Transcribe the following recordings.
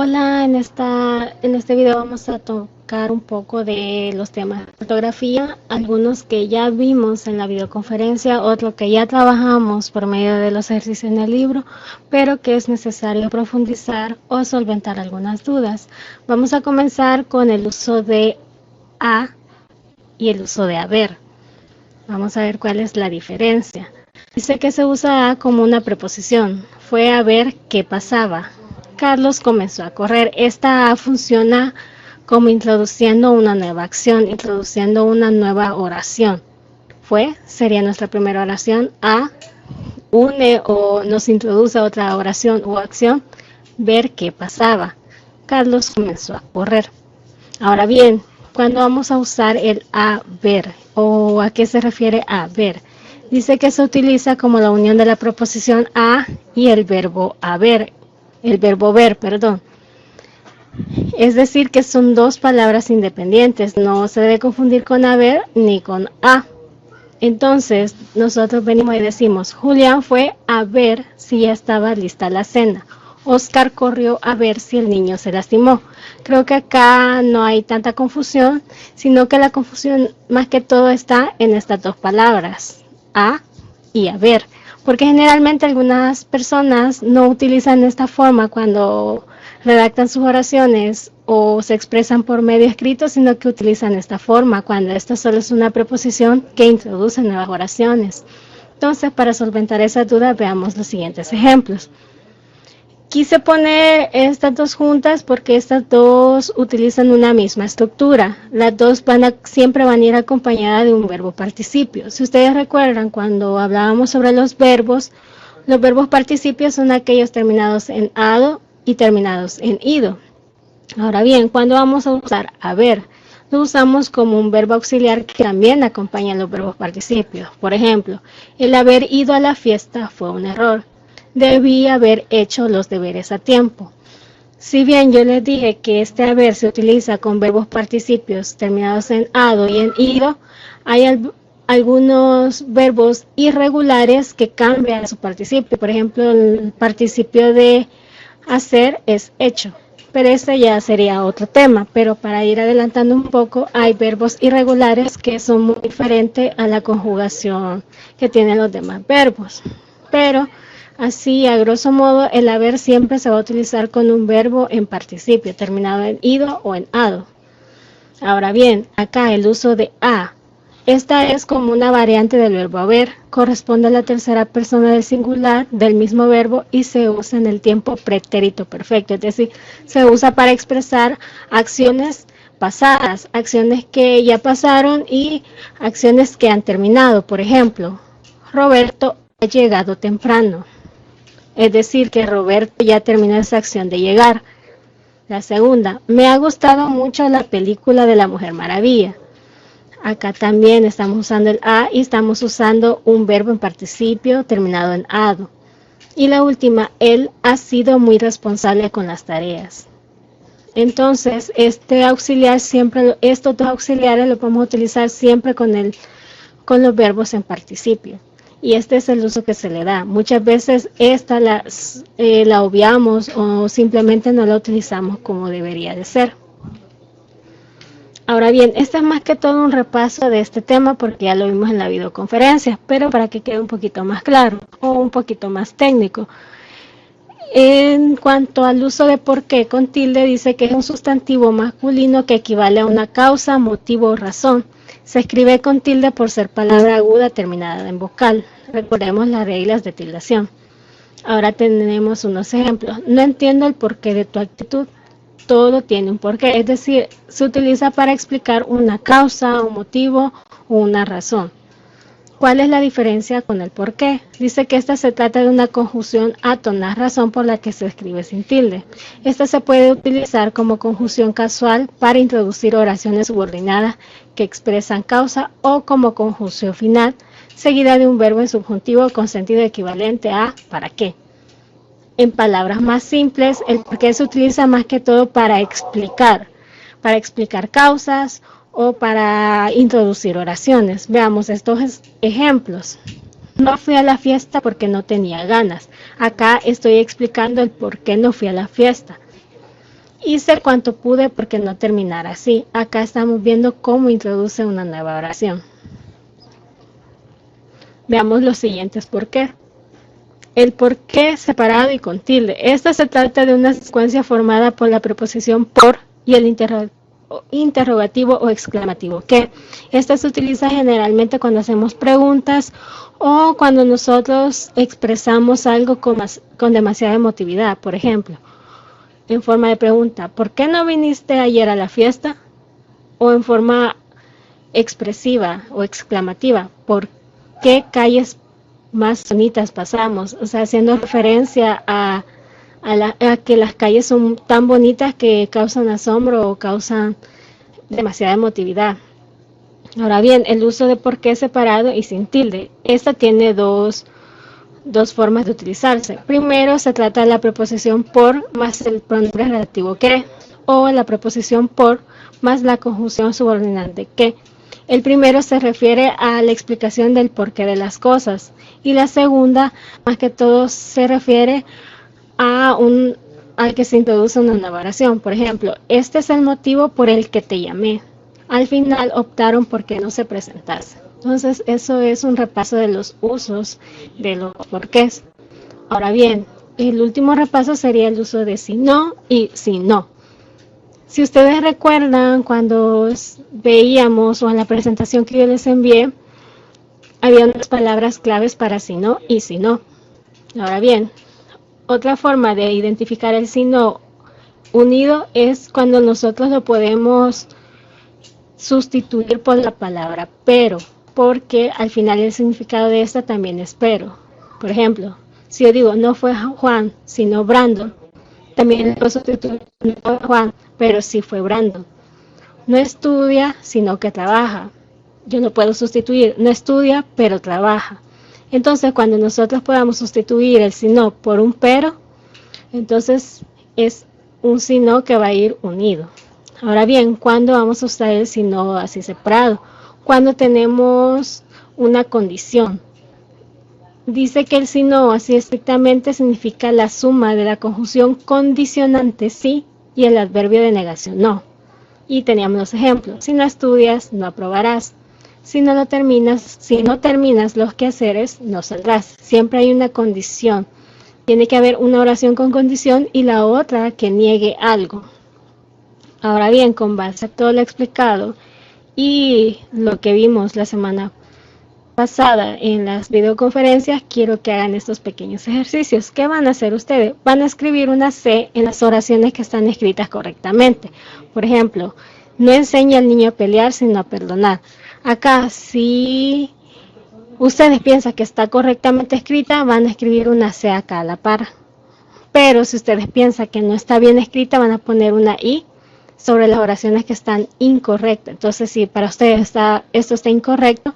Hola, en este video vamos a tocar un poco de los temas de ortografía, algunos que ya vimos en la videoconferencia, otros que ya trabajamos por medio de los ejercicios en el libro, pero que es necesario profundizar o solventar algunas dudas. Vamos a comenzar con el uso de a y el uso de haber. Vamos a ver cuál es la diferencia. Dice que se usa a como una preposición. Fue a ver qué pasaba. Carlos comenzó a correr. Esta A funciona como introduciendo una nueva acción, introduciendo una nueva oración. Fue sería nuestra primera oración. A une o nos introduce a otra oración o acción. Ver qué pasaba. Carlos comenzó a correr. Ahora bien, ¿cuándo vamos a usar el haber? ¿O a qué se refiere haber? Dice que se utiliza como la unión de la preposición a y el verbo haber. El verbo ver, perdón. Es decir, que son dos palabras independientes. No se debe confundir con haber ni con a. Entonces, nosotros venimos y decimos, Julián fue a ver si ya estaba lista la cena. Oscar corrió a ver si el niño se lastimó. Creo que acá no hay tanta confusión, sino que la confusión más que todo está en estas dos palabras, a y a ver. Porque generalmente algunas personas no utilizan esta forma cuando redactan sus oraciones o se expresan por medio escrito, sino que utilizan esta forma cuando esta solo es una preposición que introduce nuevas oraciones. Entonces, para solventar esa duda, veamos los siguientes ejemplos. Quise poner estas dos juntas porque estas dos utilizan una misma estructura. Las dos siempre van a ir acompañadas de un verbo participio. Si ustedes recuerdan, cuando hablábamos sobre los verbos participios son aquellos terminados en ado y terminados en ido. Ahora bien, ¿cuándo vamos a usar haber? Lo usamos como un verbo auxiliar que también acompaña los verbos participios. Por ejemplo, el haber ido a la fiesta fue un error. Debí haber hecho los deberes a tiempo. Si bien yo les dije que este haber se utiliza con verbos participios terminados en ado y en ido, hay algunos verbos irregulares que cambian su participio. Por ejemplo, el participio de hacer es hecho, pero este ya sería otro tema. Pero para ir adelantando un poco, hay verbos irregulares que son muy diferentes a la conjugación que tienen los demás verbos. Pero así, a grosso modo, el haber siempre se va a utilizar con un verbo en participio, terminado en ido o en ado. Ahora bien, acá el uso de a. Esta es como una variante del verbo haber, corresponde a la tercera persona del singular del mismo verbo y se usa en el tiempo pretérito perfecto, es decir, se usa para expresar acciones pasadas, acciones que ya pasaron y acciones que han terminado. Por ejemplo, Roberto ha llegado temprano. Es decir, que Roberto ya terminó esa acción de llegar. La segunda, me ha gustado mucho la película de la Mujer Maravilla. Acá también estamos usando el a y estamos usando un verbo en participio terminado en ado. Y la última, él ha sido muy responsable con las tareas. Entonces, estos dos auxiliares los podemos utilizar siempre con los verbos en participio. Y este es el uso que se le da. Muchas veces esta la obviamos o simplemente no la utilizamos como debería de ser. Ahora bien, este es más que todo un repaso de este tema porque ya lo vimos en la videoconferencia, pero para que quede un poquito más claro o un poquito más técnico. En cuanto al uso de por qué con tilde, dice que es un sustantivo masculino que equivale a una causa, motivo o razón. Se escribe con tilde por ser palabra aguda terminada en vocal. Recordemos las reglas de tildación. Ahora tenemos unos ejemplos. No entiendo el porqué de tu actitud. Todo tiene un porqué, es decir, se utiliza para explicar una causa, un motivo o una razón. ¿Cuál es la diferencia con el porqué? Dice que esta se trata de una conjunción átona, razón por la que se escribe sin tilde. Esta se puede utilizar como conjunción casual para introducir oraciones subordinadas que expresan causa o como conjunción final, seguida de un verbo en subjuntivo con sentido equivalente a ¿para qué? En palabras más simples, el porqué se utiliza más que todo para explicar causas o para introducir oraciones. Veamos estos ejemplos. No fui a la fiesta porque no tenía ganas. Acá estoy explicando el por qué no fui a la fiesta. Hice cuanto pude porque no terminara así. Acá estamos viendo cómo introduce una nueva oración. Veamos los siguientes por qué. El por qué separado y con tilde. Esta se trata de una secuencia formada por la preposición por y el interrogativo o exclamativo que. Esta se utiliza generalmente cuando hacemos preguntas o cuando nosotros expresamos algo con demasiada emotividad. Por ejemplo, en forma de pregunta, ¿por qué no viniste ayer a la fiesta? O en forma expresiva o exclamativa, ¿por qué calles más bonitas pasamos? O sea, haciendo referencia a que las calles son tan bonitas que causan asombro o causan demasiada emotividad. Ahora bien, el uso de por qué separado y sin tilde. Esta tiene dos formas de utilizarse. Primero se trata de la preposición por más el pronombre relativo que, o la preposición por más la conjunción subordinante que. El primero se refiere a la explicación del porqué de las cosas y la segunda, más que todo, se refiere al que se introduce una nueva oración. Por ejemplo, este es el motivo por el que te llamé. Al final optaron por que no se presentase. Entonces, eso es un repaso de los usos de los porqués. Ahora bien, el último repaso sería el uso de si no y si no. Si ustedes recuerdan, cuando veíamos o en la presentación que yo les envié, había unas palabras claves para si no y si no. Ahora bien, otra forma de identificar el si no unido es cuando nosotros lo podemos sustituir por la palabra pero, porque al final el significado de esta también es pero. Por ejemplo, si yo digo no fue Juan, sino Brandon, también puedo sustituir no fue Juan, pero sí fue Brandon. No estudia, sino que trabaja. Yo no puedo sustituir no estudia, pero trabaja. Entonces, cuando nosotros podamos sustituir el sino por un pero, entonces es un sino que va a ir unido. Ahora bien, ¿cuándo vamos a usar el sino así separado? Cuando tenemos una condición. Dice que el sino así estrictamente significa la suma de la conjunción condicionante sí y el adverbio de negación no. Y teníamos los ejemplos. Si no estudias, no aprobarás. Si no terminas los quehaceres, no saldrás. Siempre hay una condición. Tiene que haber una oración con condición y la otra que niegue algo. Ahora bien, con base a todo lo explicado y lo que vimos la semana pasada en las videoconferencias, quiero que hagan estos pequeños ejercicios. ¿Qué van a hacer ustedes? Van a escribir una C en las oraciones que están escritas correctamente. Por ejemplo, no enseña al niño a pelear, sino a perdonar. Acá, si ustedes piensan que está correctamente escrita, van a escribir una C acá a la par. Pero si ustedes piensan que no está bien escrita, van a poner una I sobre las oraciones que están incorrectas. Entonces, si para ustedes esto está incorrecto,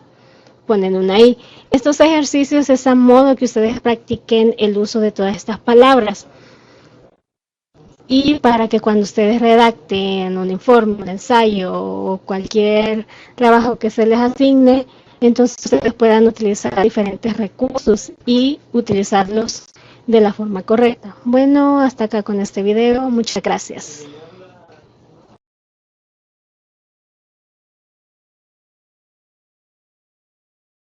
ponen una I. Estos ejercicios es a modo que ustedes practiquen el uso de todas estas palabras. Y para que cuando ustedes redacten un informe, un ensayo o cualquier trabajo que se les asigne, entonces ustedes puedan utilizar diferentes recursos y utilizarlos de la forma correcta. Bueno, hasta acá con este video. Muchas gracias.